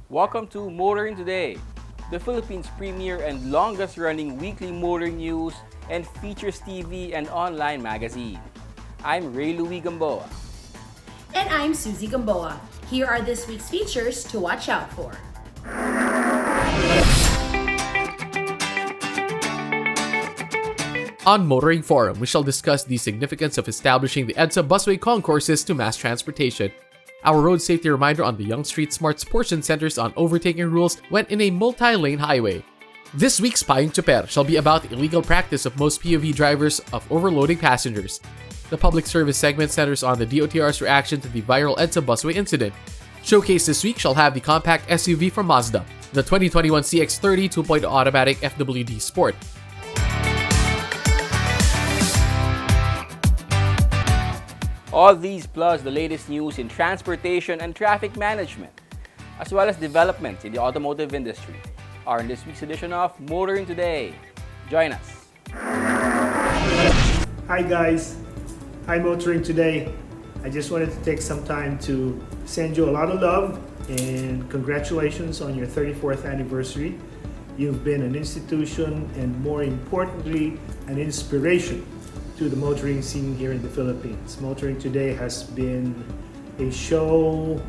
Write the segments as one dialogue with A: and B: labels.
A: Welcome to Motoring Today, the Philippines' premier and longest-running weekly motoring news and features TV and online magazine. I'm Ray Louis Gamboa.
B: And I'm Susie Gamboa. Here are this week's features to watch out for.
C: On Motoring Forum, we shall discuss the significance of establishing the EDSA busway concourses to mass transportation. Our road safety reminder on the Young Street Smarts portion centers on overtaking rules when in a multi-lane highway. This week's Payong Tsuper shall be about the illegal practice of most POV drivers of overloading passengers. The public service segment centers on the DOTR's reaction to the viral EDSA busway incident. Showcase this week shall have the compact SUV from Mazda, the 2021 CX-30 2.0 automatic FWD Sport.
A: All these plus the latest news in transportation and traffic management, as well as developments in the automotive industry, are in this week's edition of Motoring Today. Join us.
D: Hi guys, I'm Motoring Today. I just wanted to take some time to send you a lot of love and congratulations on your 34th anniversary. You've been an institution and more importantly, an inspiration to the motoring scene here in the Philippines. Motoring Today has been a show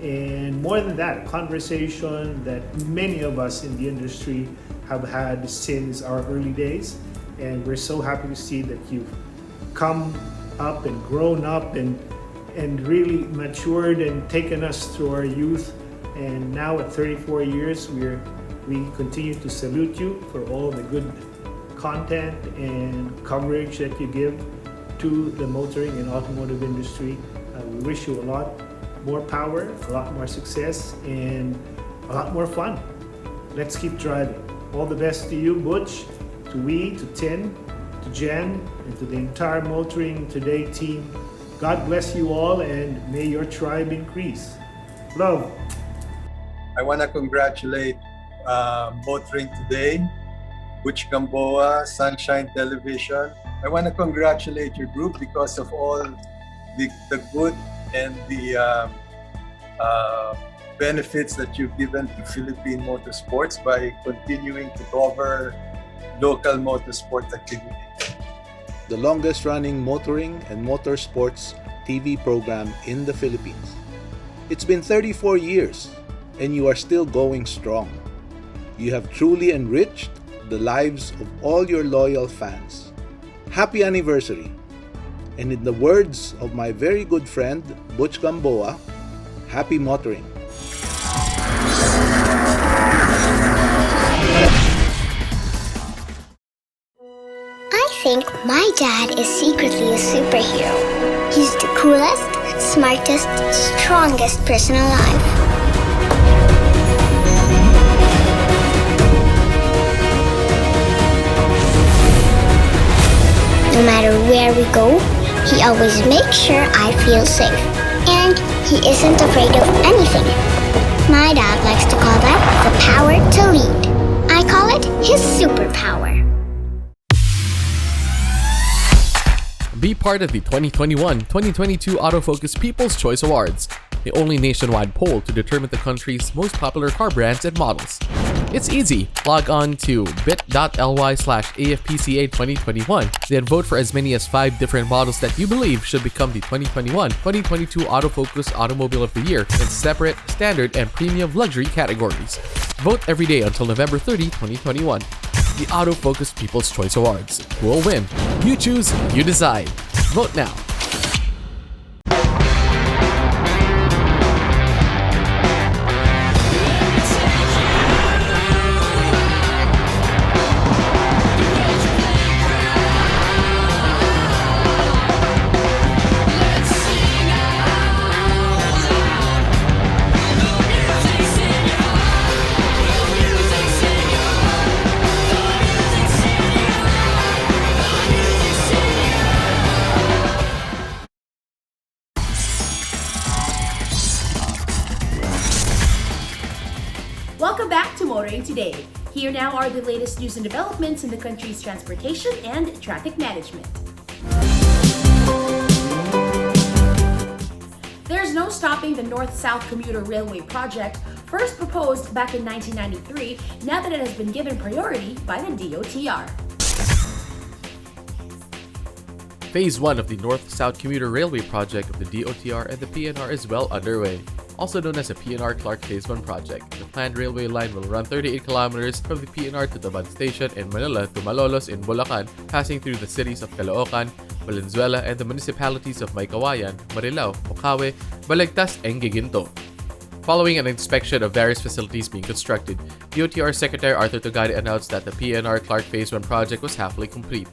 D: and more than that, a conversation that many of us in the industry have had since our early days. And we're so happy to see that you've come up and grown up and really matured and taken us through our youth. And now at 34 years, we continue to salute you for all the good content and coverage that you give to the motoring and automotive industry. We wish you a lot more power, a lot more success, and a lot more fun. Let's keep driving. All the best to you, Butch, to we, to Tin, to Jen, and to the entire Motoring Today team. God bless you all and may your tribe increase. Love.
E: I want to congratulate Motoring Today, Butch Gamboa, Sunshine Television. I want to congratulate your group because of all the good and the benefits that you've given to Philippine motorsports by continuing to cover local motorsport activities.
F: The longest running motoring and motorsports TV program in the Philippines. It's been 34 years and you are still going strong. You have truly enriched the lives of all your loyal fans. Happy anniversary! And in the words of my very good friend Butch Gamboa, happy motoring!
G: I think my dad is secretly a superhero. He's the coolest, smartest, strongest person alive. No matter where we go, he always makes sure I feel safe. And he isn't afraid of anything. My dad likes to call that the power to lead. I call it his superpower.
C: Be part of the 2021-2022 Autofocus People's Choice Awards, the only nationwide poll to determine the country's most popular car brands and models. It's easy. Log on to bit.ly/AFPCA2021, then vote for as many as 5 different models that you believe should become the 2021-2022 Autofocus Automobile of the Year in separate, standard, and premium luxury categories. Vote every day until November 30, 2021. The Autofocus People's Choice Awards. Who will win? You choose, you decide. Vote now.
B: Motoring Today. Here now are the latest news and developments in the country's transportation and traffic management. There's no stopping the North-South Commuter Railway project, first proposed back in 1993, now that it has been given priority by the DOTR.
C: Phase 1 of the North-South Commuter Railway project of the DOTR and the PNR is well underway. Also known as the PNR Clark Phase 1 project, the planned railway line will run 38 kilometers from the PNR to Taban Station in Manila to Malolos in Bulacan, passing through the cities of Caloocan, Valenzuela, and the municipalities of Maykawayan, Marilao, Bocaue, Balagtas, and Giginto. Following an inspection of various facilities being constructed, DOTR Secretary Arthur Tugade announced that the PNR Clark Phase 1 project was halfway complete.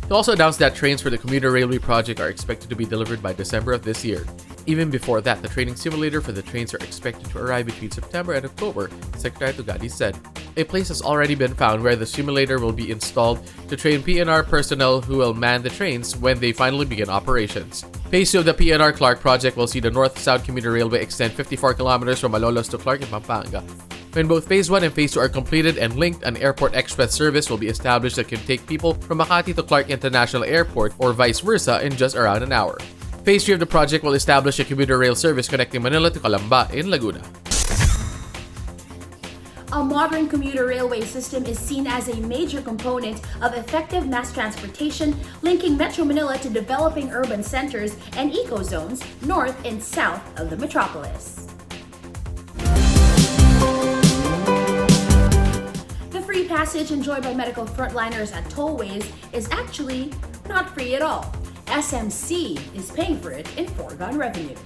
C: He also announced that trains for the commuter railway project are expected to be delivered by December of this year. Even before that, the training simulator for the trains are expected to arrive between September and October, Secretary Tugade said. A place has already been found where the simulator will be installed to train PNR personnel who will man the trains when they finally begin operations. Phase 2 of the PNR Clark project will see the North-South Commuter Railway extend 54 kilometers from Malolos to Clark in Pampanga. When both Phase 1 and Phase 2 are completed and linked, an airport express service will be established that can take people from Makati to Clark International Airport or vice versa in just around an hour. Phase 3 of the project will establish a commuter rail service connecting Manila to Calamba in Laguna.
B: A modern commuter railway system is seen as a major component of effective mass transportation, linking Metro Manila to developing urban centers and eco-zones north and south of the metropolis. The free passage enjoyed by medical frontliners at tollways is actually not free at all. SMC is paying for it in foregone revenue.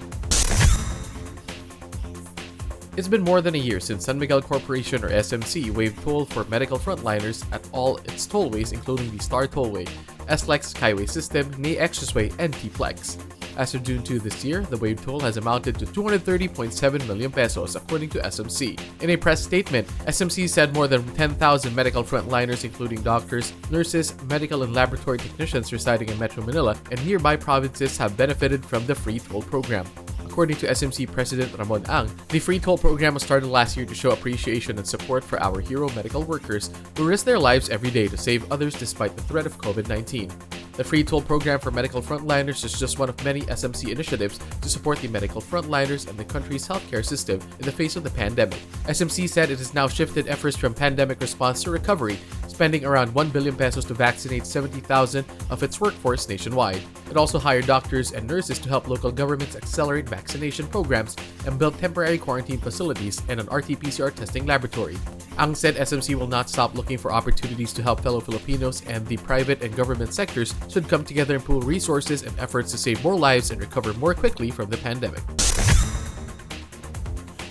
C: It's been more than a year since San Miguel Corporation or SMC waived toll for medical frontliners at all its tollways, including the Star Tollway, SLEX Skyway System, NE Expressway, and T-Plex. As of June 2 this year, the waived toll has amounted to 230.7 million pesos, according to SMC. In a press statement, SMC said more than 10,000 medical frontliners, including doctors, nurses, medical and laboratory technicians residing in Metro Manila and nearby provinces, have benefited from the free toll program. According to SMC President Ramon Ang, the free toll program was started last year to show appreciation and support for our hero medical workers who risk their lives every day to save others despite the threat of COVID-19. The free toll program for medical frontliners is just one of many SMC initiatives to support the medical frontliners and the country's healthcare system in the face of the pandemic. SMC said it has now shifted efforts from pandemic response to recovery, spending around 1 billion pesos to vaccinate 70,000 of its workforce nationwide. It also hired doctors and nurses to help local governments accelerate vaccination programs and build temporary quarantine facilities and an RT-PCR testing laboratory. Ang said SMC will not stop looking for opportunities to help fellow Filipinos, and the private and government sectors should come together and pool resources and efforts to save more lives and recover more quickly from the pandemic.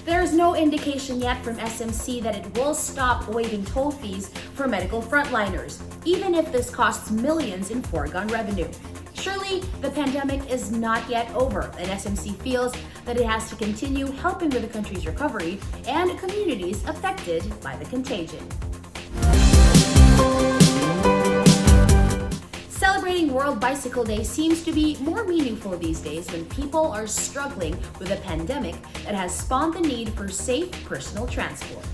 B: There is no indication yet from SMC that it will stop waiving toll fees for medical frontliners, even if this costs millions in foregone revenue. Surely, the pandemic is not yet over, and SMC feels that it has to continue helping with the country's recovery and communities affected by the contagion. Celebrating World Bicycle Day seems to be more meaningful these days when people are struggling with a pandemic that has spawned the need for safe personal transport.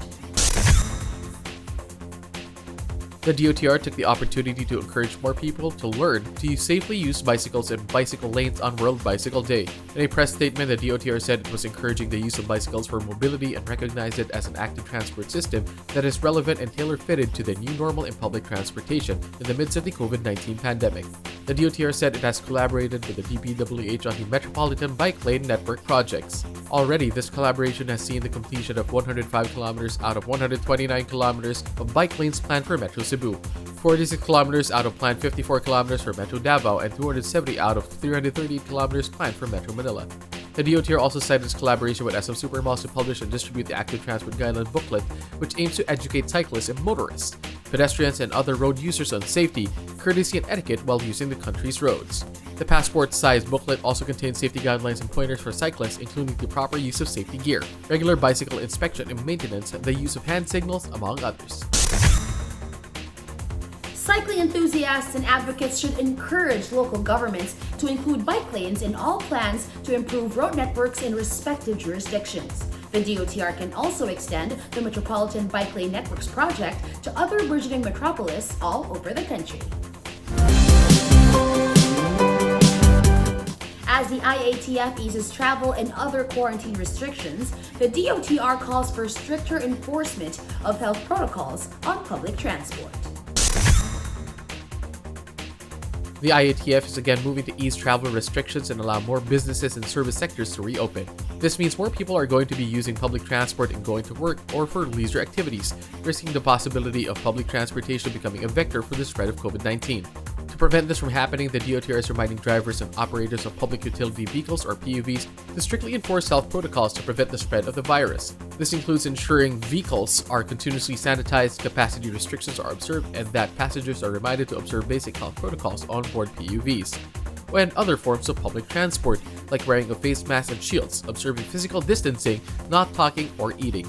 C: The DOTR took the opportunity to encourage more people to learn to safely use bicycles and bicycle lanes on World Bicycle Day. In a press statement, the DOTR said it was encouraging the use of bicycles for mobility and recognized it as an active transport system that is relevant and tailor-fitted to the new normal in public transportation in the midst of the COVID-19 pandemic. The DOTR said it has collaborated with the DPWH on the Metropolitan Bike Lane Network projects. Already, this collaboration has seen the completion of 105 kilometers out of 129 kilometers of bike lanes planned for Metro Cebu, 46 kilometers out of planned 54 kilometers for Metro Davao, and 270 out of 338 kilometers planned for Metro Manila. The DOTR also cited its collaboration with SM Supermalls to publish and distribute the Active Transport Guideline booklet, which aims to educate cyclists and motorists, pedestrians, and other road users on safety, courtesy, and etiquette while using the country's roads. The passport-sized booklet also contains safety guidelines and pointers for cyclists, including the proper use of safety gear, regular bicycle inspection and maintenance, and the use of hand signals, among others.
B: Cycling enthusiasts and advocates should encourage local governments to include bike lanes in all plans to improve road networks in respective jurisdictions. The DOTR can also extend the Metropolitan Bike Lane Networks project to other burgeoning metropolis all over the country. As the IATF eases travel and other quarantine restrictions, the DOTR calls for stricter enforcement of health protocols on public transport.
C: The IATF is again moving to ease travel restrictions and allow more businesses and service sectors to reopen. This means more people are going to be using public transport and going to work or for leisure activities, risking the possibility of public transportation becoming a vector for the spread of COVID-19. To prevent this from happening, the DOTR is reminding drivers and operators of public utility vehicles or PUVs to strictly enforce health protocols to prevent the spread of the virus. This includes ensuring vehicles are continuously sanitized, capacity restrictions are observed, and that passengers are reminded to observe basic health protocols on board PUVs. And other forms of public transport, like wearing a face mask and shields, observing physical distancing, not talking or eating.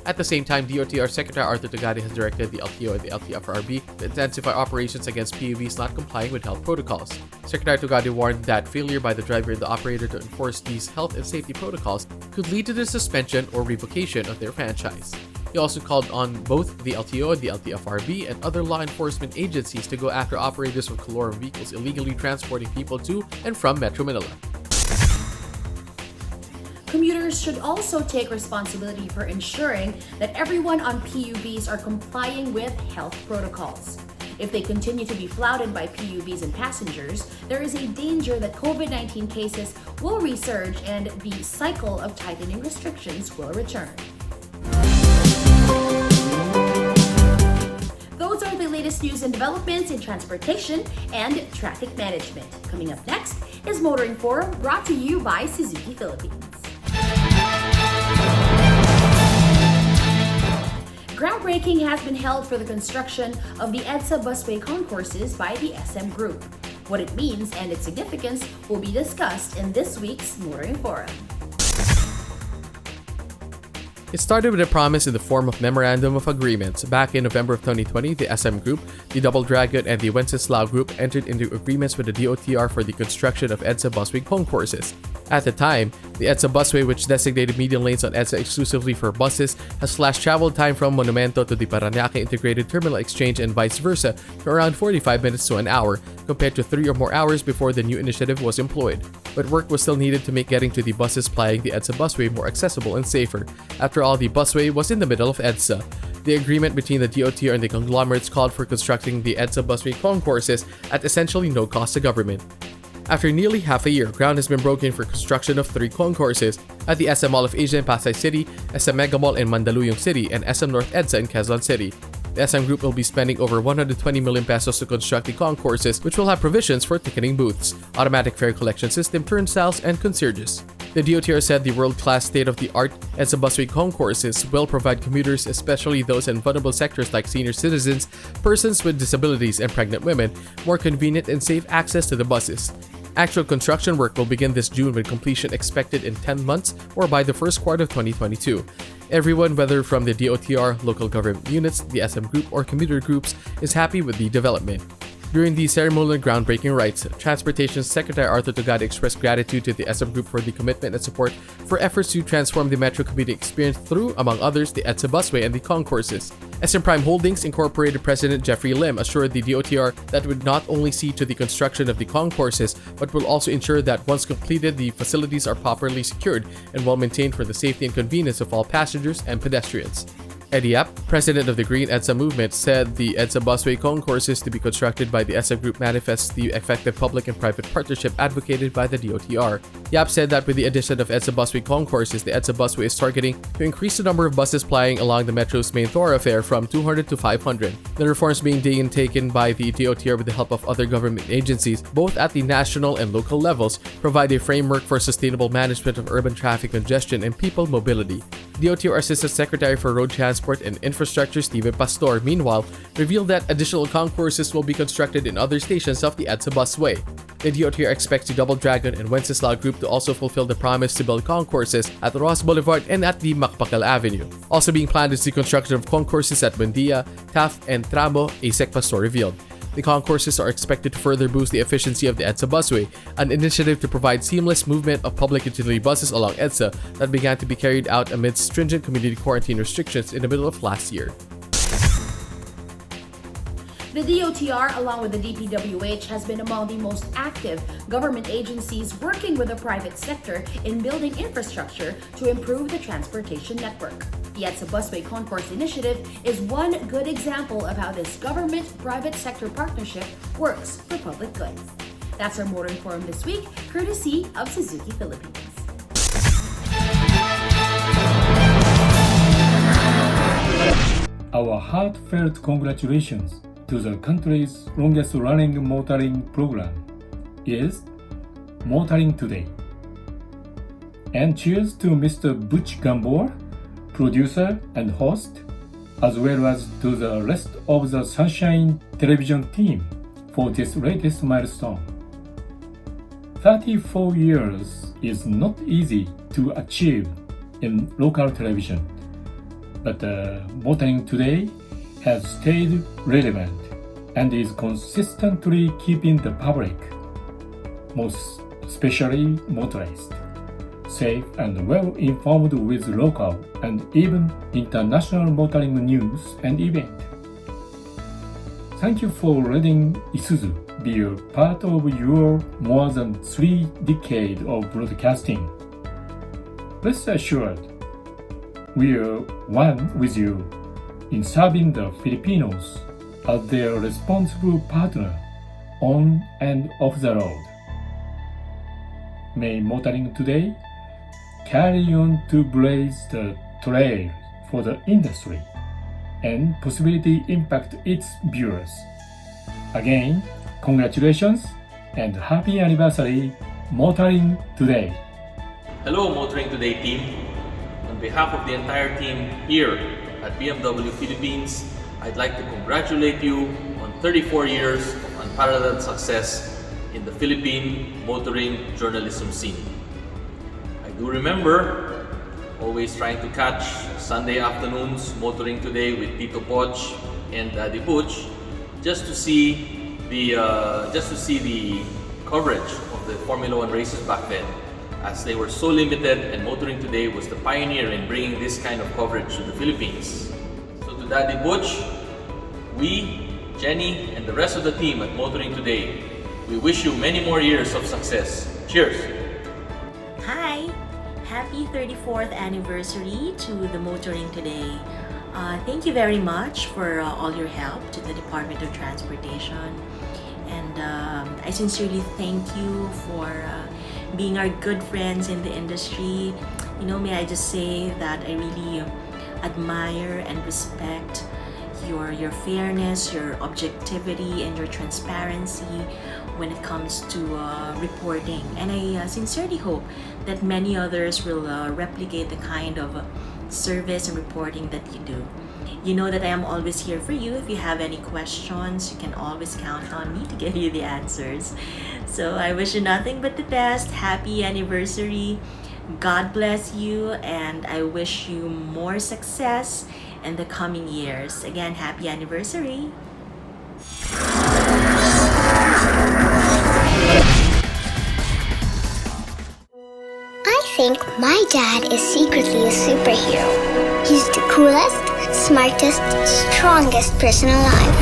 C: At the same time, DOTR Secretary Arthur Tugade has directed the LTO and the LTFRB to intensify operations against PUVs not complying with health protocols. Secretary Tugade warned that failure by the driver and the operator to enforce these health and safety protocols could lead to the suspension or revocation of their franchise. He also called on both the LTO and the LTFRB and other law enforcement agencies to go after operators of Colorum vehicles illegally transporting people to and from Metro Manila.
B: Commuters should also take responsibility for ensuring that everyone on PUVs are complying with health protocols. If they continue to be flouted by PUVs and passengers, there is a danger that COVID-19 cases will resurge and the cycle of tightening restrictions will return. Those are the latest news and developments in transportation and traffic management. Coming up next is Motoring Forum, brought to you by Suzuki Philippines. Groundbreaking has been held for the construction of the EDSA busway concourses by the SM Group. What it means and its significance will be discussed in this week's Motoring Forum.
C: It started with a promise in the form of Memorandum of Agreements. Back in November of 2020, the SM Group, the Double Dragon, and the Wenceslao Group entered into agreements with the DOTR for the construction of EDSA busway concourses. At the time, the EDSA busway, which designated median lanes on EDSA exclusively for buses, has slashed travel time from Monumento to the Parañaque Integrated Terminal Exchange and vice versa to around 45 minutes to an hour, compared to 3 or more hours before the new initiative was employed. But work was still needed to make getting to the buses plying the EDSA busway more accessible and safer. After all, the busway was in the middle of EDSA. The agreement between the DOTR and the conglomerates called for constructing the EDSA busway concourses at essentially no cost to government. After nearly half a year, ground has been broken for construction of 3 concourses at the SM Mall of Asia in Pasay City, SM Mega Mall in Mandaluyong City, and SM North EDSA in Quezon City. The SM Group will be spending over 120 million pesos to construct the concourses, which will have provisions for ticketing booths, automatic fare collection system, turnstiles, and concierges. The DOTR said the world-class state-of-the-art EDSA busway concourses will provide commuters, especially those in vulnerable sectors like senior citizens, persons with disabilities, and pregnant women, more convenient and safe access to the buses. Actual construction work will begin this June with completion expected in 10 months or by the first quarter of 2022. Everyone, whether from the DOTR, local government units, the SM Group, or commuter groups, is happy with the development. During the ceremonial groundbreaking rites, Transportation Secretary Arthur Tugade expressed gratitude to the SM Group for the commitment and support for efforts to transform the metro commuting experience through, among others, the EDSA busway and the concourses. SM Prime Holdings Incorporated President Jeffrey Lim assured the DOTR that it would not only see to the construction of the concourses, but will also ensure that once completed, the facilities are properly secured and well maintained for the safety and convenience of all passengers and pedestrians. Eddie Yap, president of the Green EDSA movement, said the EDSA busway concourses to be constructed by the SM Group manifests the effective public and private partnership advocated by the DOTR. Yap said that with the addition of EDSA busway concourses, the EDSA busway is targeting to increase the number of buses plying along the metro's main thoroughfare from 200 to 500. The reforms being taken by the DOTR with the help of other government agencies, both at the national and local levels, provide a framework for sustainable management of urban traffic congestion and people mobility. DOTR Assistant Secretary for Road Transport and Infrastructure Steven Pastor, meanwhile, revealed that additional concourses will be constructed in other stations of the EDSA busway. The DOTR expects the Double Dragon and Wenceslao Group to also fulfill the promise to build concourses at Ross Boulevard and at the Macpacal Avenue. Also being planned is the construction of concourses at Buendia, Taft, and Tramo, ASEC Pastor revealed. The concourses are expected to further boost the efficiency of the EDSA busway, an initiative to provide seamless movement of public utility buses along EDSA that began to be carried out amidst stringent community quarantine restrictions in the middle of last year.
B: The DOTR, along with the DPWH, has been among the most active government agencies working with the private sector in building infrastructure to improve the transportation network. The EDSA Busway Concourse Initiative is one good example of how this government-private sector partnership works for public good. That's our Motoring Forum this week, courtesy of Suzuki Philippines.
H: Our heartfelt congratulations to the country's longest-running motoring program is Motoring Today. And cheers to Mr. Butch Gamboa, producer and host, as well as to the rest of the Sunshine Television team for this latest milestone. 34 years is not easy to achieve in local television, but Motoring Today has stayed relevant and is consistently keeping the public, most especially motorists, safe and well informed with local and even international motoring news and events. Thank you for letting Isuzu be a part of your more than 3 decades of broadcasting. Rest assured, we are one with you in serving the Filipinos as their responsible partner on and off the road. May Motoring Today carry on to blaze the trail for the industry and possibly impact its viewers. Again, congratulations and happy anniversary, Motoring Today.
I: Hello, Motoring Today team. On behalf of the entire team here at BMW Philippines, I'd like to congratulate you on 34 years of unparalleled success in the Philippine motoring journalism scene. I do remember always trying to catch Sunday afternoons Motoring Today with Tito Poch and Daddy Butch just to see the coverage of the Formula One races back then, as they were so limited, and Motoring Today was the pioneer in bringing this kind of coverage to the Philippines. So to Daddy Butch, we, Jenny, and the rest of the team at Motoring Today, we wish you many more years of success. Cheers!
J: Hi! Happy 34th anniversary to the Motoring Today. Thank you very much for all your help to the Department of Transportation. And I sincerely thank you for being our good friends in the industry. You know, may I just say that I really admire and respect your fairness, your objectivity, and your transparency when it comes to reporting. And I sincerely hope that many others will replicate the kind of service and reporting that you do. You know that I am always here for you. If you have any questions, you can always count on me to give you the answers. So I wish you nothing but the best. Happy anniversary. God bless you, and I wish you more success in the coming years. Again, happy anniversary.
G: I think my dad is secretly a superhero. He's the coolest, smartest, strongest person alive.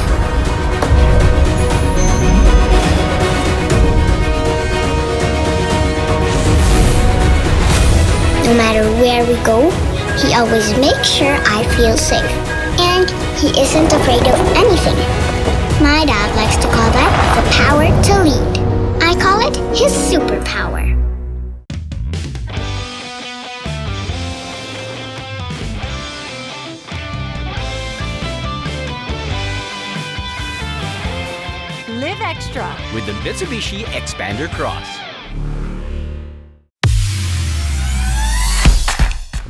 G: No matter where we go, he always makes sure I feel safe. And he isn't afraid of anything. My dad likes to call that the power to lead. I call it his superpower.
K: Live extra
L: with the Mitsubishi Xpander Cross.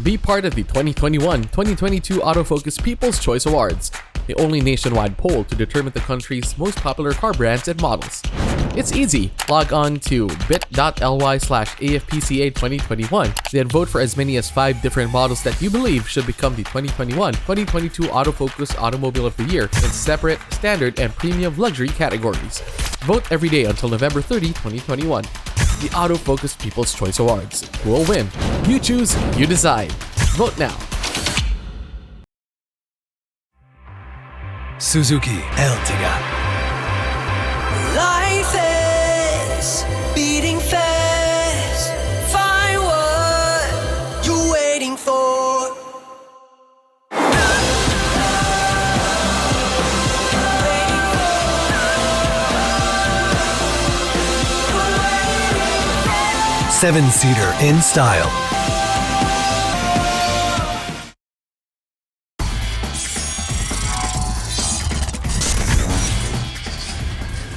C: Be part of the 2021-2022 Autofocus People's Choice Awards, the only nationwide poll to determine the country's most popular car brands and models. It's easy. Log on to bit.ly/AFPCA2021, then vote for as many as 5 different models that you believe should become the 2021-2022 Autofocus Automobile of the Year in separate, standard, and premium luxury categories. Vote every day until November 30, 2021. The Autofocus People's Choice Awards. Who will win? You choose, you decide. Vote now.
M: Suzuki Ertiga.
N: Life is beating fast. Find what you're waiting for.
M: Seven-seater in style.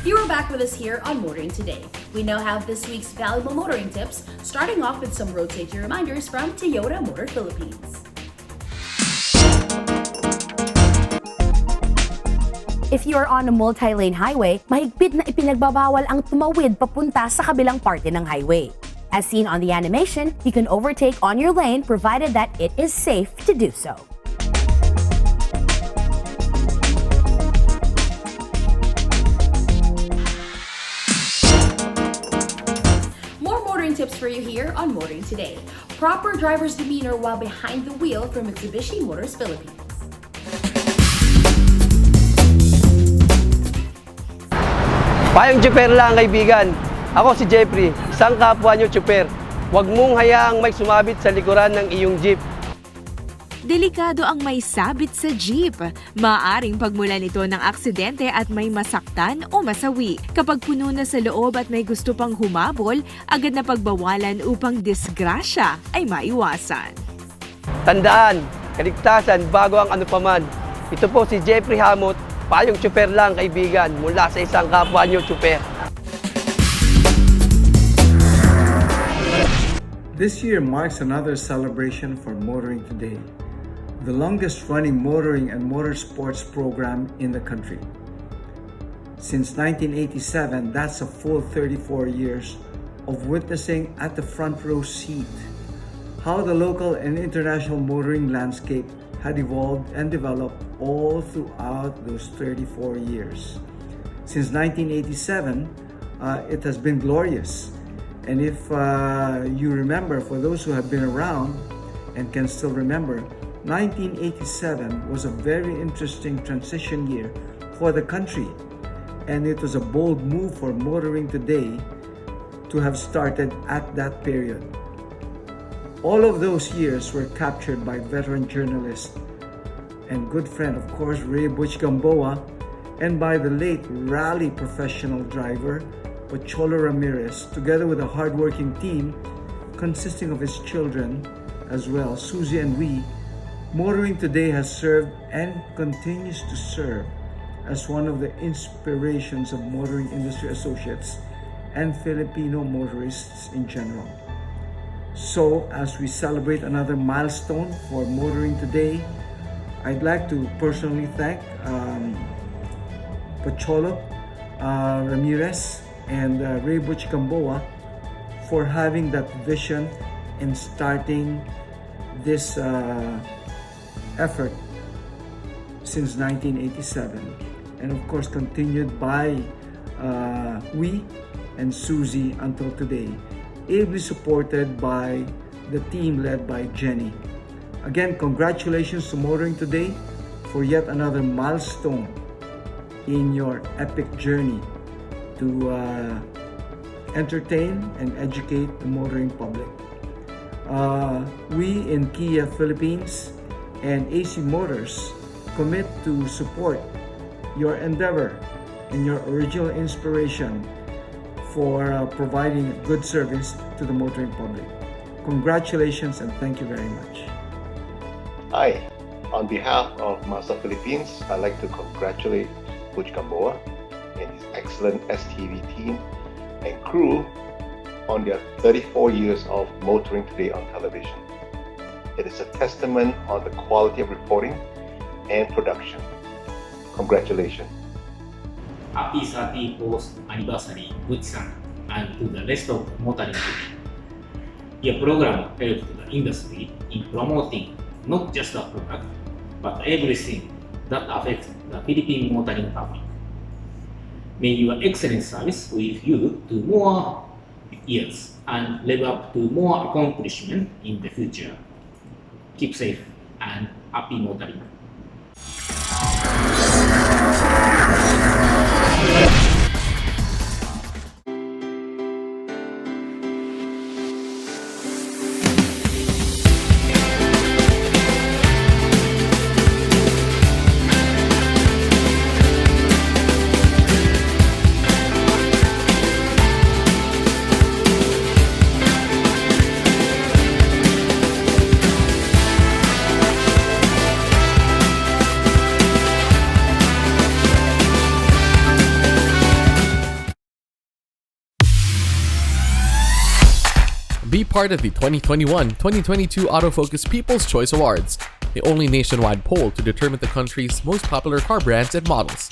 B: You are back with us here on Motoring Today. We now have this week's valuable motoring tips, starting off with some road safety reminders from Toyota Motor Philippines.
O: If you are on a multi-lane highway, mahigpit na ipinagbabawal ang tumawid papunta sa kabilang parte ng highway. As seen on the animation, you can overtake on your lane provided that it is safe to do so.
B: Tips for you here on Motoring Today. Proper driver's demeanor while behind the wheel from Mitsubishi Motors Philippines.
P: Payong tsuper lang, kaibigan. Ako si Jeffrey, isang kapwa nyo tsuper. Huwag mong hayaang may sumabit sa likuran ng iyong jeep.
Q: Delikado ang may sabit sa jeep. Maaring pagmulan ito ng aksidente at may masaktan o masawi. Kapag puno na sa loob at may gusto pang humabol, agad na pagbawalan upang disgrasya ay maiwasan.
P: Tandaan, kaligtasan bago ang anupaman. Ito po si Jeffrey Hamot, payong tsuper lang, kaibigan, mula sa isang kapwa nyo tsuper.
R: This year marks another celebration for Motoring Today, the longest-running motoring and motorsports program in the country. Since 1987, that's a full 34 years of witnessing at the front row seat how the local and international motoring landscape had evolved and developed all throughout those 34 years. Since 1987, it has been glorious. And if you remember, for those who have been around and can still remember, 1987 was a very interesting transition year for the country, and it was a bold move for Motoring Today to have started at that period. All of those years were captured by veteran journalist and good friend, of course, Ray Butch Gamboa, and by the late rally professional driver, Pocholo Ramirez, together with a hardworking team consisting of his children as well, Susie and Wee. Motoring Today has served and continues to serve as one of the inspirations of motoring industry associates and Filipino motorists in general. So, as we celebrate another milestone for Motoring Today, I'd like to personally thank Pocholo Ramirez and Ray Butch Gamboa for having that vision in starting this effort since 1987, and of course continued by Wee and Susie until today, ably supported by the team led by Jenny. Again, congratulations to Motoring Today for yet another milestone in your epic journey to entertain and educate the motoring public. We in Kia Philippines and AC Motors commit to support your endeavor and your original inspiration for providing good service to the motoring public. Congratulations and thank you very much.
S: Hi, on behalf of Mazda Philippines, I'd like to congratulate Butch Gamboa and his excellent STV team and crew on their 34 years of Motoring Today on television. It is a testament on the quality of reporting and production. Congratulations.
T: happy 34th anniversary, Butch-san, and to the rest of the motoring team. Your program helped the industry in promoting not just the product, but everything that affects the Philippine motoring public. May your excellent service with you to more years and live up to more accomplishment in the future. Keep safe and happy motoring.
C: Be part of the 2021-2022 Autofocus People's Choice Awards, the only nationwide poll to determine the country's most popular car brands and models.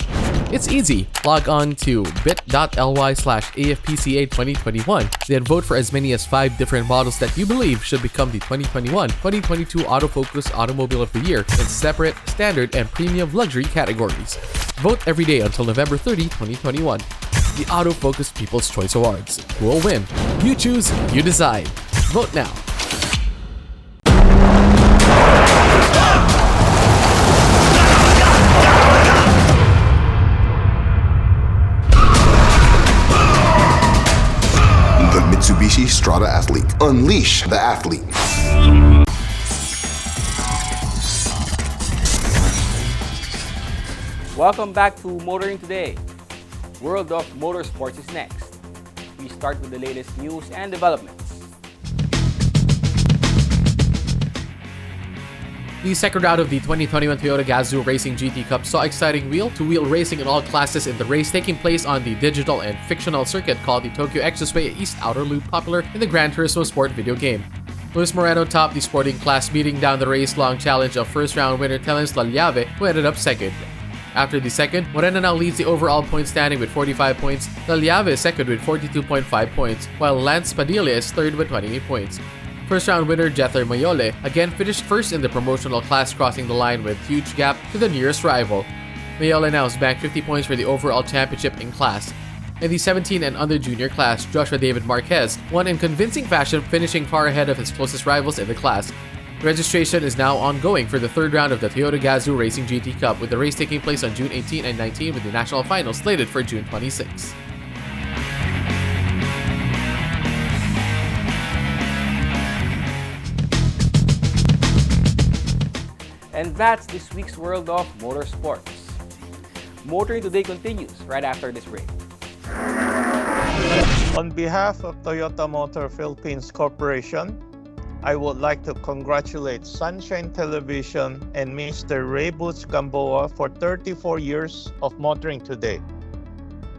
C: It's easy. Log on to bit.ly/AFPCA2021, then vote for as many as 5 different models that you believe should become the 2021-2022 Autofocus Automobile of the Year in separate, standard, and premium luxury categories. Vote every day until November 30, 2021. The Autofocus People's Choice Awards. Who will win? You choose, you decide. Vote now.
U: The Mitsubishi Strada Athlete. Unleash the athlete.
A: Welcome back to Motoring Today. World of Motorsports is next. We start with the latest news and developments.
C: The second round of the 2021 Toyota Gazoo Racing GT Cup saw exciting wheel-to-wheel racing in all classes in the race taking place on the digital and fictional circuit called the Tokyo Expressway East Outer Loop, popular in the Gran Turismo Sport video game. Luis Moreno topped the sporting class, beating down the race-long challenge of first-round winner Terence Lallave, who ended up second. After the second, Moreno now leads the overall point standing with 45 points, Lallave is second with 42.5 points, while Lance Padilla is third with 28 points. First round winner Jether Mayole again finished first in the promotional class, crossing the line with huge gap to the nearest rival. Mayole now has banked 50 points for the overall championship in class. In the 17 and under junior class, Joshua David Marquez won in convincing fashion, finishing far ahead of his closest rivals in the class. Registration is now ongoing for the third round of the Toyota Gazoo Racing GT Cup, with the race taking place on June 18 and 19 with the national finals slated for June 26.
A: And that's this week's World of Motorsports. Motoring Today continues right after this break.
V: On behalf of Toyota Motor Philippines Corporation, I would like to congratulate Sunshine Television and Mr. Ray Butch Gamboa for 34 years of Motoring Today.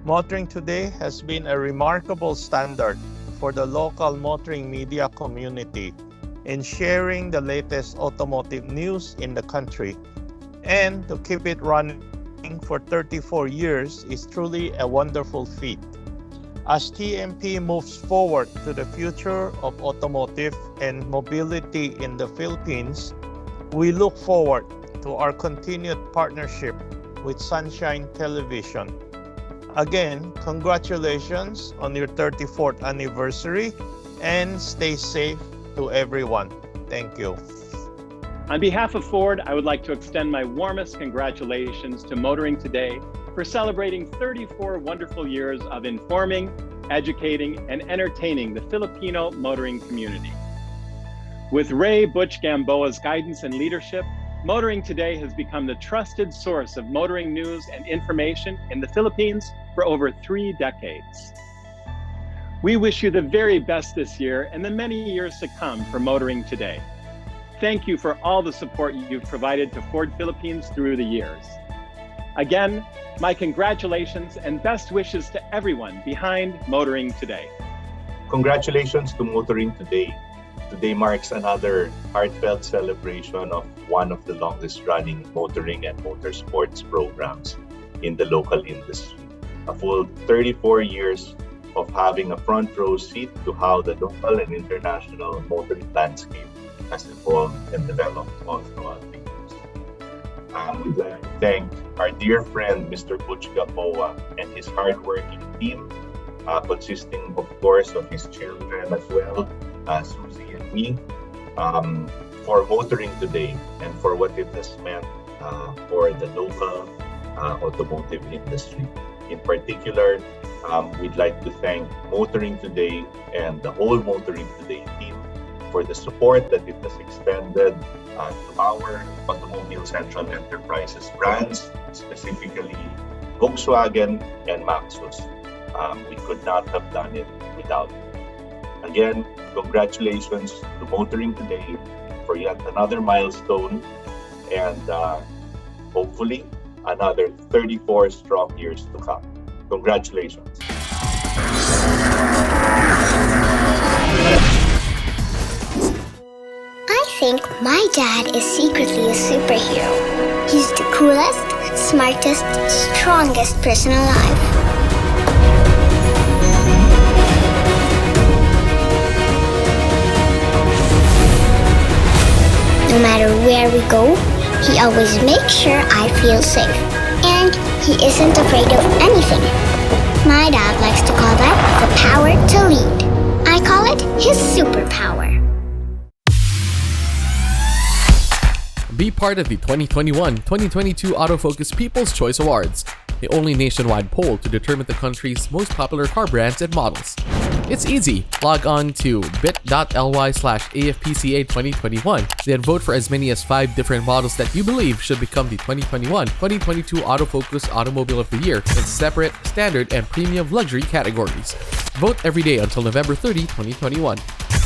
V: Motoring Today has been a remarkable standard for the local motoring media community in sharing the latest automotive news in the country. And to keep it running for 34 years is truly a wonderful feat. As TMP moves forward to the future of automotive and mobility in the Philippines, we look forward to our continued partnership with Sunshine Television. Again, congratulations on your 34th anniversary and stay safe to everyone. Thank you.
W: On behalf of Ford, I would like to extend my warmest congratulations to Motoring Today for celebrating 34 wonderful years of informing, educating, and entertaining the Filipino motoring community. With Ray Butch Gamboa's guidance and leadership, Motoring Today has become the trusted source of motoring news and information in the Philippines for over 3 decades. We wish you the very best this year and the many years to come for Motoring Today. Thank you for all the support you've provided to Ford Philippines through the years. Again, my congratulations and best wishes to everyone behind Motoring Today.
X: Congratulations to Motoring Today. Today marks another heartfelt celebration of one of the longest running motoring and motorsports programs in the local industry. a full 34 years of having a front row seat to how the local and international motoring landscape has evolved and developed all throughout the years. We'd like to thank our dear friend, Mr. Butch Gamboa, and his hardworking team, consisting, of course, of his children as well, Susie and me, for motoring today and for what it has meant for the local automotive industry. In particular, we'd like to thank Motoring Today and the whole Motoring Today team for the support that it has extended to our Automobile Central Enterprises brands, specifically Volkswagen and Maxus. We could not have done it without it. Again, congratulations to Motoring Today for yet another milestone and hopefully another 34 strong years to come. Congratulations.
G: I think my dad is secretly a superhero. He's the coolest, smartest, strongest person alive. No matter where we go, he always makes sure I feel safe. And he isn't afraid of anything. My dad likes to call that the power to lead. I call it his superpower.
C: Be part of the 2021-2022 Autofocus People's Choice Awards, the only nationwide poll to determine the country's most popular car brands and models. It's easy. Log on to bit.ly/AFPCA2021, then vote for as many as 5 different models that you believe should become the 2021-2022 Autofocus Automobile of the Year in separate, standard, and premium luxury categories. Vote every day until November 30, 2021.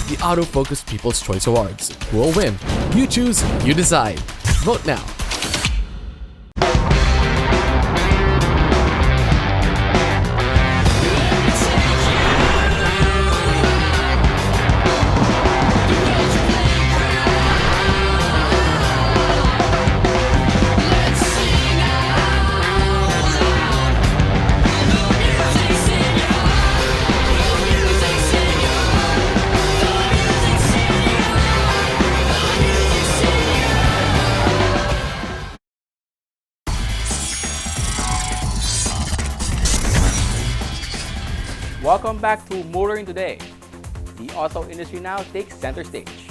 C: The Autofocus People's Choice Awards. Who will win? You choose, you decide. Vote now.
A: Welcome back to Motoring Today. The auto industry now takes center stage.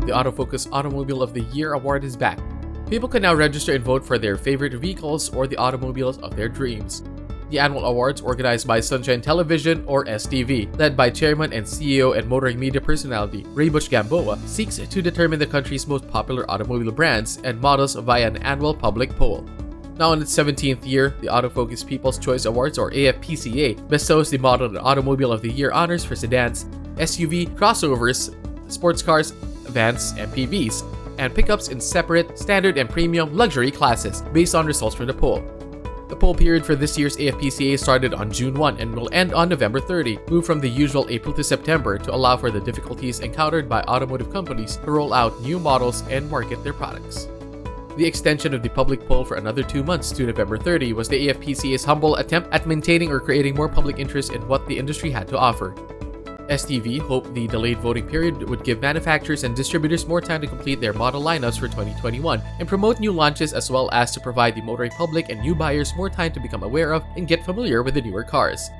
C: The Autofocus Automobile of the Year award is back. People can now register and vote for their favorite vehicles or the automobiles of their dreams. The annual awards, organized by Sunshine Television or STV, led by Chairman and CEO and motoring media personality Ray Butch Gamboa, seeks to determine the country's most popular automobile brands and models via an annual public poll. Now in its 17th year, the Autofocus People's Choice Awards or AFPCA bestows the Model and Automobile of the Year honors for sedans, SUV, crossovers, sports cars, vans, MPVs, and pickups in separate, standard, and premium luxury classes based on results from the poll. The poll period for this year's AFPCA started on June 1 and will end on November 30, moved from the usual April to September to allow for the difficulties encountered by automotive companies to roll out new models and market their products. The extension of the public poll for another 2 months to November 30 was the AFPCA's humble attempt at maintaining or creating more public interest in what the industry had to offer. STV hoped the delayed voting period would give manufacturers and distributors more time to complete their model lineups for 2021 and promote new launches, as well as to provide the motoring public and new buyers more time to become aware of and get familiar with the newer cars.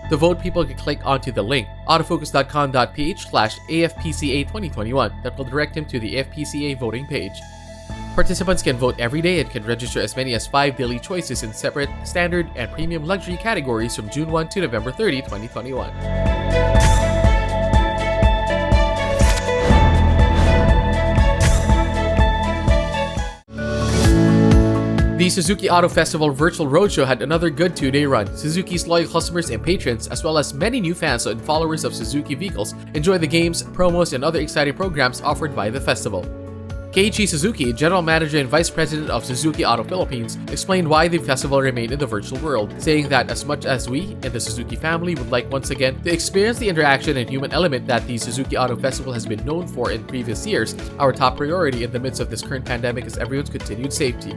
C: To vote, people can click onto the link autofocus.com.ph/AFPCA2021 that will direct him to the AFPCA voting page. Participants can vote every day and can register as many as 5 daily choices in separate, standard, and premium luxury categories from June 1 to November 30, 2021. The Suzuki Auto Festival Virtual Roadshow had another good 2-day run. Suzuki's loyal customers and patrons, as well as many new fans and followers of Suzuki vehicles, enjoy the games, promos, and other exciting programs offered by the festival. Keiichi Suzuki, General Manager and Vice President of Suzuki Auto Philippines, explained why the festival remained in the virtual world, saying that as much as we and the Suzuki family would like once again to experience the interaction and human element that the Suzuki Auto Festival has been known for in previous years, our top priority in the midst of this current pandemic is everyone's continued safety.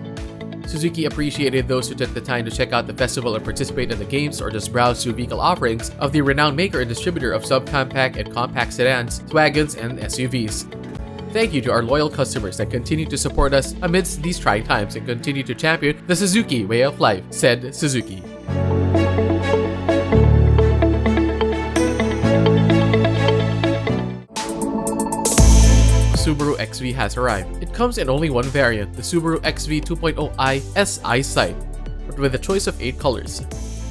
C: Suzuki appreciated those who took the time to check out the festival and participate in the games or just browse through vehicle offerings of the renowned maker and distributor of subcompact and compact sedans, wagons, and SUVs. Thank you to our loyal customers that continue to support us amidst these trying times and continue to champion the Suzuki way of life, said Suzuki. Subaru XV has arrived. It comes in only one variant, the Subaru XV 2.0i SI Sight, but with a choice of 8 colors.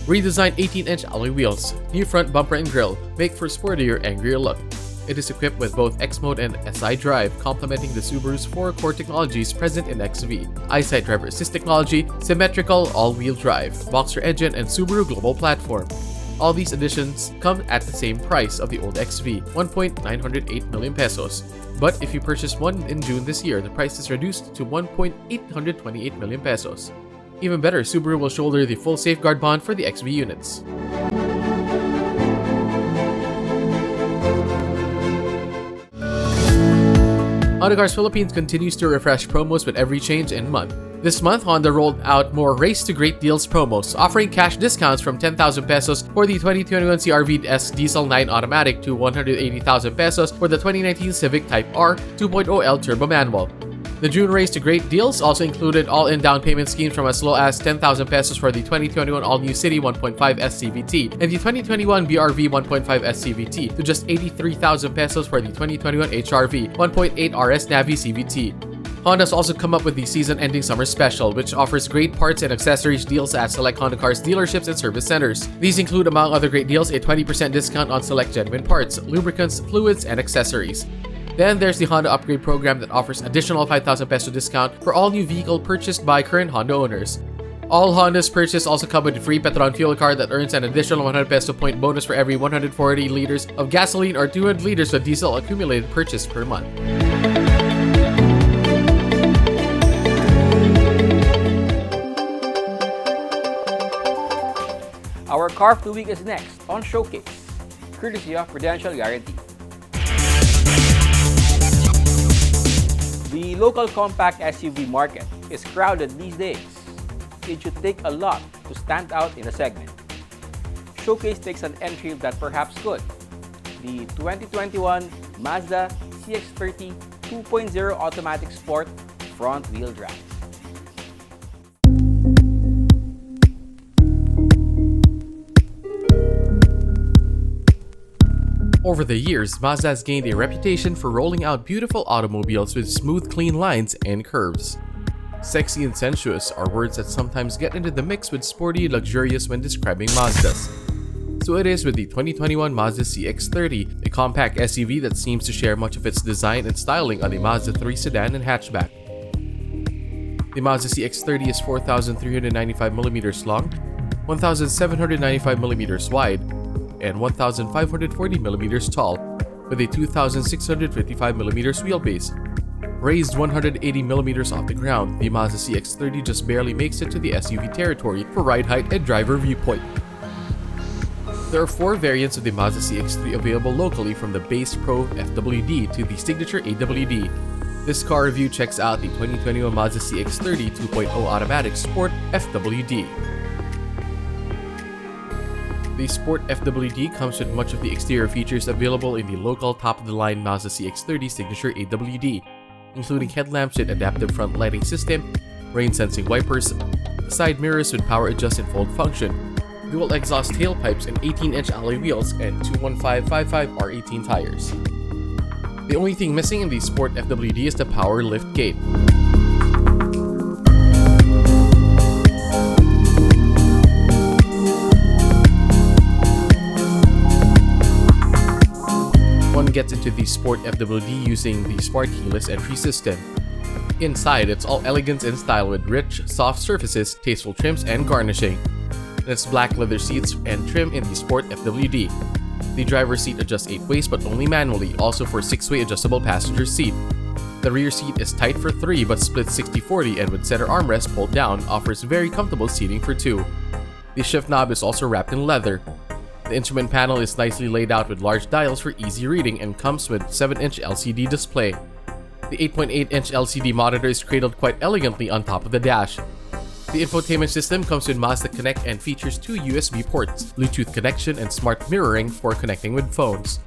C: Redesigned 18-inch alloy wheels, new front bumper and grille make for sportier, angrier look. It is equipped with both X-Mode and SI Drive, complementing the Subaru's 4 core technologies present in XV. EyeSight Driver Assist technology, symmetrical all-wheel drive, Boxer engine, and Subaru Global Platform. All these additions come at the same price of the old XV, 1.908 million pesos. But if you purchase one in June this year, the price is reduced to 1.828 million pesos. Even better, Subaru will shoulder the full safeguard bond for the XV units. Honda Cars Philippines continues to refresh promos with every change in month. This month, Honda rolled out more Race to Great Deals promos, offering cash discounts from 10,000 pesos for the 2021 CR-V-S Diesel 9 Automatic to 180,000 pesos for the 2019 Civic Type R 2.0L Turbo Manual. The June Race to Great Deals also included all-in down payment schemes from as low as 10,000 pesos for the 2021 All-New City 1.5 SCVT and the 2021 BRV 1.5 SCVT to just 83,000 pesos for the 2021 HRV 1.8 RS Navi CVT. Honda's also come up with the season-ending summer special, which offers great parts and accessories deals at select Honda Cars dealerships and service centers. These include, among other great deals, a 20% discount on select genuine parts, lubricants, fluids, and accessories. Then there's the Honda Upgrade program that offers additional 5,000 peso discount for all new vehicle purchased by current Honda owners. All Hondas purchased also come with a free Petron fuel card that earns an additional 100 peso point bonus for every 140 liters of gasoline or 200 liters of diesel accumulated purchase per month.
A: Our car of the week is next on Showcase, courtesy of Prudential Guarantee. The local compact SUV market is crowded these days. It should take a lot to stand out in a segment. Showcase takes an entry that perhaps could. The 2021 Mazda CX-30 2.0 Automatic Sport front-wheel drive.
C: Over the years, Mazda has gained a reputation for rolling out beautiful automobiles with smooth, clean lines and curves. Sexy and sensuous are words that sometimes get into the mix with sporty, luxurious when describing Mazdas. So it is with the 2021 Mazda CX-30, a compact SUV that seems to share much of its design and styling on the Mazda 3 sedan and hatchback. The Mazda CX-30 is 4,395mm long, 1,795mm wide, and 1,540mm tall, with a 2,655mm wheelbase. Raised 180mm off the ground, the Mazda CX-30 just barely makes it to the SUV territory for ride height and driver viewpoint. There are 4 variants of the Mazda CX-3 available locally, from the base Pro FWD to the signature AWD. This car review checks out the 2021 Mazda CX-30 2.0 Automatic Sport FWD. The Sport FWD comes with much of the exterior features available in the local top-of-the-line Mazda CX-30 signature AWD, including headlamps with adaptive front lighting system, rain-sensing wipers, side mirrors with power adjust and fold function, dual exhaust tailpipes and 18-inch alloy wheels, and 215/55 R18 tires. The only thing missing in the Sport FWD is the power lift gate. One gets into the Sport FWD using the Smart Keyless Entry system. Inside, it's all elegance and style with rich, soft surfaces, tasteful trims, and garnishing. And it's black leather seats and trim in the Sport FWD. The driver's seat adjusts 8 ways but only manually, also for 6-way adjustable passenger seat. The rear seat is tight for 3 but splits 60-40, and with center armrest pulled down, offers very comfortable seating for 2. The shift knob is also wrapped in leather. The instrument panel is nicely laid out with large dials for easy reading and comes with 7-inch LCD display. The 8.8-inch LCD monitor is cradled quite elegantly on top of the dash. The infotainment system comes with Mazda Connect and features 2 USB ports, Bluetooth connection, and smart mirroring for connecting with phones.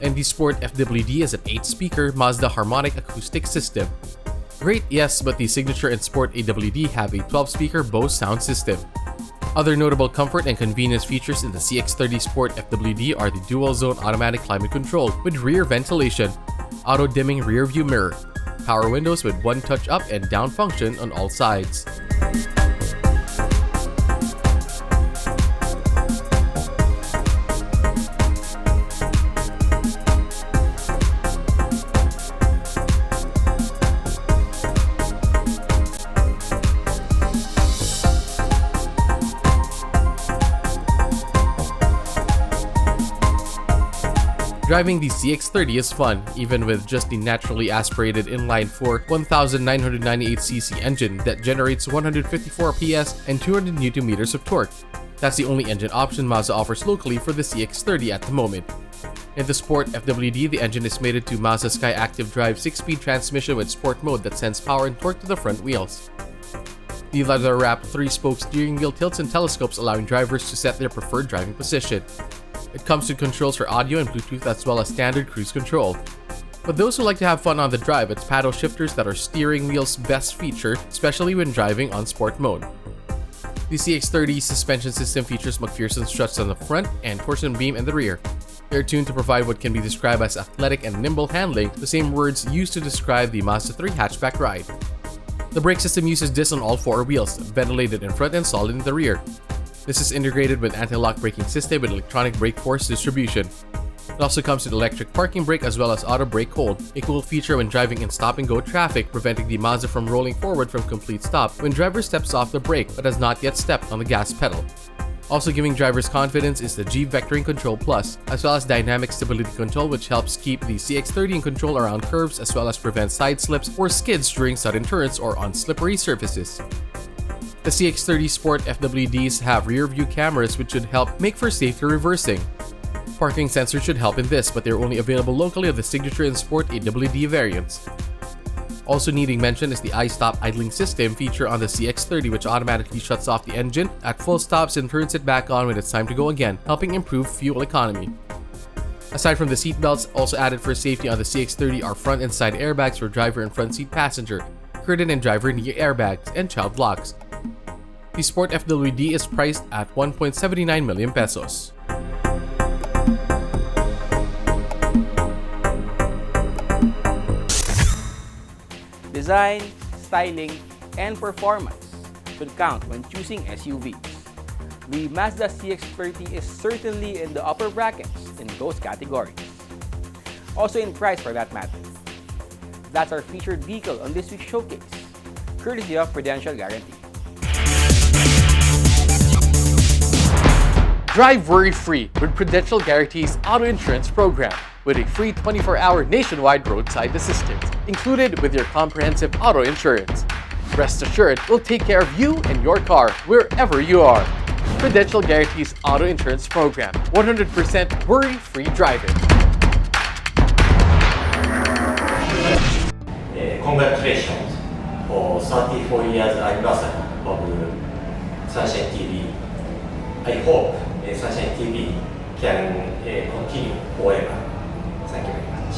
C: And the Sport FWD is an 8-speaker Mazda harmonic acoustic system. Great, yes, but the Signature and Sport AWD have a 12-speaker Bose sound system. Other notable comfort and convenience features in the CX-30 Sport FWD are the dual-zone automatic climate control with rear ventilation, auto-dimming rear-view mirror, power windows with one-touch up and down function on all sides. Driving the CX-30 is fun, even with just the naturally aspirated inline-4 1998cc engine that generates 154 PS and 200 Nm of torque. That's the only engine option Mazda offers locally for the CX-30 at the moment. In the Sport FWD, the engine is mated to Mazda Sky Active Drive 6-speed transmission with Sport mode that sends power and torque to the front wheels. The leather-wrapped 3-spoke steering wheel tilts and telescopes, allowing drivers to set their preferred driving position. It comes with controls for audio and Bluetooth as well as standard cruise control. For those who like to have fun on the drive, it's paddle shifters that are steering wheel's best feature, especially when driving on sport mode. The CX-30 suspension system features McPherson struts on the front and torsion beam in the rear. They're tuned to provide what can be described as athletic and nimble handling, the same words used to describe the Mazda 3 hatchback ride. The brake system uses discs on all 4 wheels, ventilated in front and solid in the rear. This is integrated with anti-lock braking system with electronic brake force distribution. It also comes with electric parking brake as well as auto brake hold, a cool feature when driving in stop-and-go traffic, preventing the Mazda from rolling forward from complete stop when driver steps off the brake but has not yet stepped on the gas pedal. Also giving drivers confidence is the G Vectoring Control Plus, as well as Dynamic Stability Control, which helps keep the CX-30 in control around curves as well as prevent side slips or skids during sudden turns or on slippery surfaces. The CX-30 Sport FWDs have rear-view cameras which should help make for safer reversing. Parking sensors should help in this, but they're only available locally of the Signature and Sport AWD variants. Also needing mention is the iStop idling system feature on the CX-30, which automatically shuts off the engine at full stops and turns it back on when it's time to go again, helping improve fuel economy. Aside from the seatbelts, also added for safety on the CX-30 are front and side airbags for driver and front seat passenger, curtain and driver knee airbags, and child locks. The Sport FWD is priced at 1.79 million pesos.
A: Design, styling, and performance should count when choosing SUVs. The Mazda CX-30 is certainly in the upper brackets in those categories. Also in price for that matter. That's our featured vehicle on this week's showcase, courtesy of Prudential Guarantee.
C: Drive worry-free with Prudential Guarantee's auto insurance program with a free 24-hour nationwide roadside assistance included with your comprehensive auto insurance. Rest assured, we'll take care of you and your car wherever you are. Prudential Guarantee's auto insurance program, 100% worry-free driving.
D: Congratulations for 34 years anniversary of Sunshine TV. I hope Sunshine TV can continue forever. Thank you very much.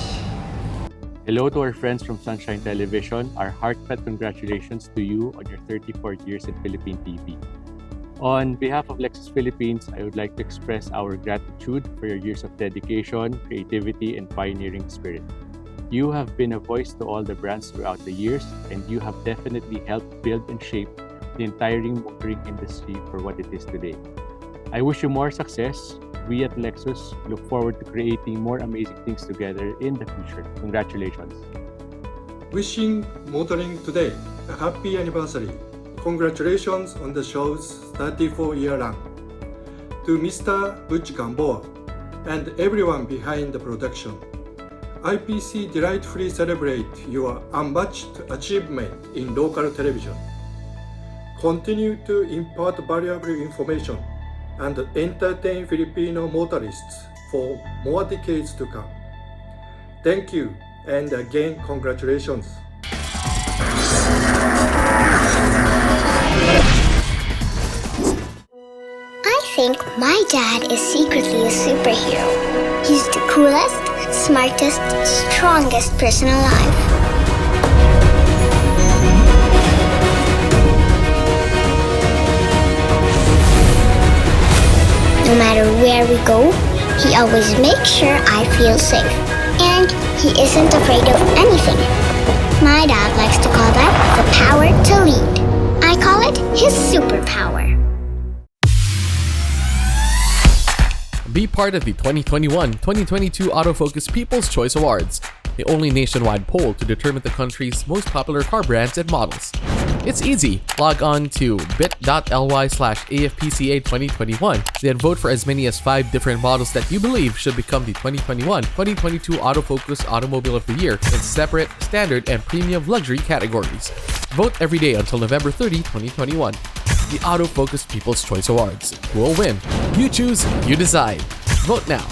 E: Hello to our friends from Sunshine Television. Our heartfelt congratulations to you on your 34 years in Philippine TV. On behalf of Lexus Philippines, I would like to express our gratitude for your years of dedication, creativity, and pioneering spirit. You have been a voice to all the brands throughout the years, and you have definitely helped build and shape the entire motoring industry for what it is today. I wish you more success. We at Lexus look forward to creating more amazing things together in the future. Congratulations.
F: Wishing Motoring Today a happy anniversary. Congratulations on the show's 34-year run. To Mr. Butch Gamboa and everyone behind the production, IPC delightfully celebrate your unmatched achievement in local television. Continue to impart valuable information and entertain Filipino motorists for more decades to come. Thank you, and again, congratulations.
G: think my dad is secretly a superhero. He's the coolest, smartest, strongest person alive. No matter where we go, he always makes sure I feel safe. And he isn't afraid of anything. My dad likes to call that the power to lead. I call it his superpower.
C: Be part of the 2021-2022 Autofocus People's Choice Awards, the only nationwide poll to determine the country's most popular car brands and models. It's easy. Log on to bit.ly/AFPCA2021, then vote for as many as 5 different models that you believe should become the 2021-2022 Autofocus Automobile of the Year in separate, standard, and premium luxury categories. Vote every day until November 30, 2021. The Autofocus People's Choice Awards. Who will win? You choose, you decide. Vote now.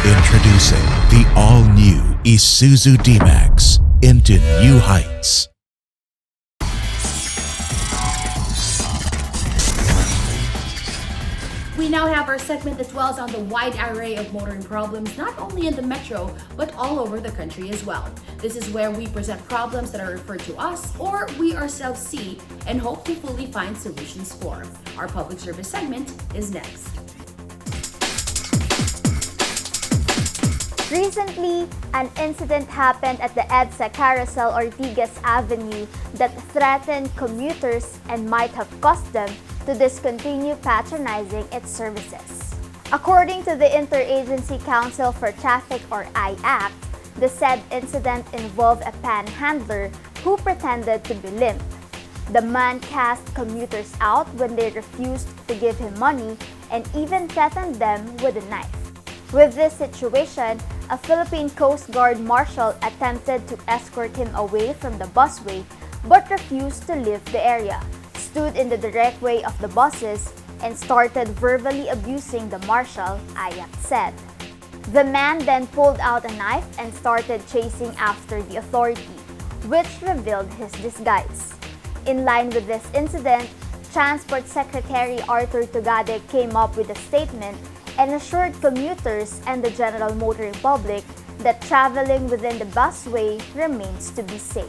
H: Introducing the all-new Isuzu D-Max into new heights.
B: We now have our segment that dwells on the wide array of motoring problems, not only in the metro, but all over the country as well. This is where we present problems that are referred to us or we ourselves see and hope to fully find solutions for. Our public service segment is next.
I: Recently, an incident happened at the EDSA Carousel Ortigas Avenue that threatened commuters and might have caused them to discontinue patronizing its services. According to the Interagency Council for Traffic or IACT, the said incident involved a panhandler who pretended to be limp. The man cast commuters out when they refused to give him money and even threatened them with a knife. With this situation, a Philippine Coast Guard marshal attempted to escort him away from the busway but refused to leave the area, stood in the direct way of the buses, and started verbally abusing the marshal, IACT said. The man then pulled out a knife and started chasing after the authority, which revealed his disguise. In line with this incident, Transport Secretary Arthur Tugade came up with a statement and assured commuters and the general motoring public that traveling within the busway remains to be safe.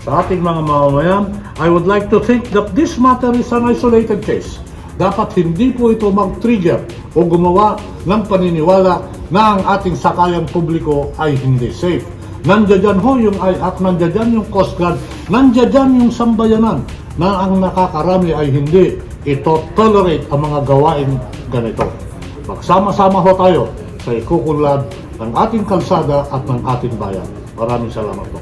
J: Sa ating mga mamamayan, I would like to think that this matter is an isolated case. Dapat hindi po ito mag-trigger o gumawa ng paniniwala na ang ating sakayang publiko ay hindi safe. Nandiyan ho yung IACT, nandiyan yung Coast Guard, nandiyan yung sambayanan na ang nakakarami ay hindi ito tolerate ang mga gawain ganito. Magsama-sama ho tayo sa ikukulad ng ating kalsada at ng ating bayan. Maraming salamat po.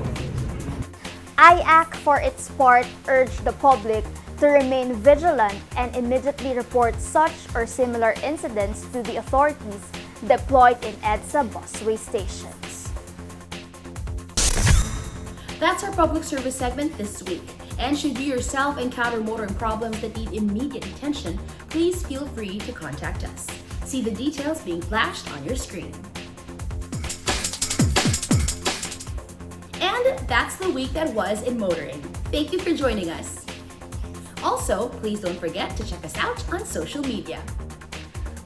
I: IACT for its part urged the public to remain vigilant and immediately report such or similar incidents to the authorities deployed in EDSA busway stations.
B: That's our public service segment this week. And should you yourself encounter motoring problems that need immediate attention, please feel free to contact us. See the details being flashed on your screen. And that's the week that was in motoring. Thank you for joining us. Also, please don't forget to check us out on social media.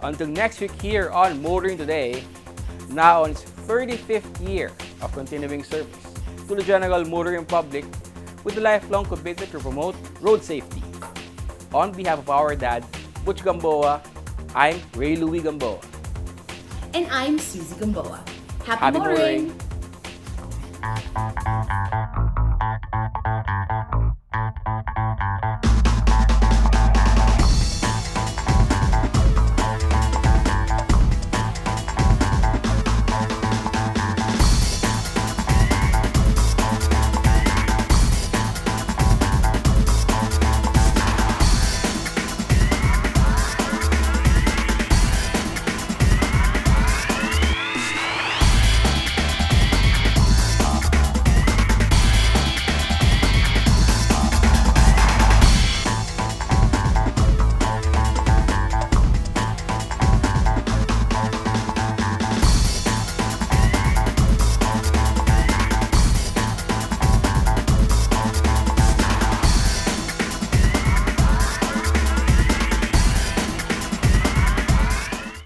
A: Until next week here on Motoring Today, now on its 35th year of continuing service to the general motoring public with a lifelong commitment to promote road safety. On behalf of our dad, Butch Gamboa, I'm Ray Louie Gamboa.
B: And I'm Susie Gamboa. Happy motoring!
A: motoring!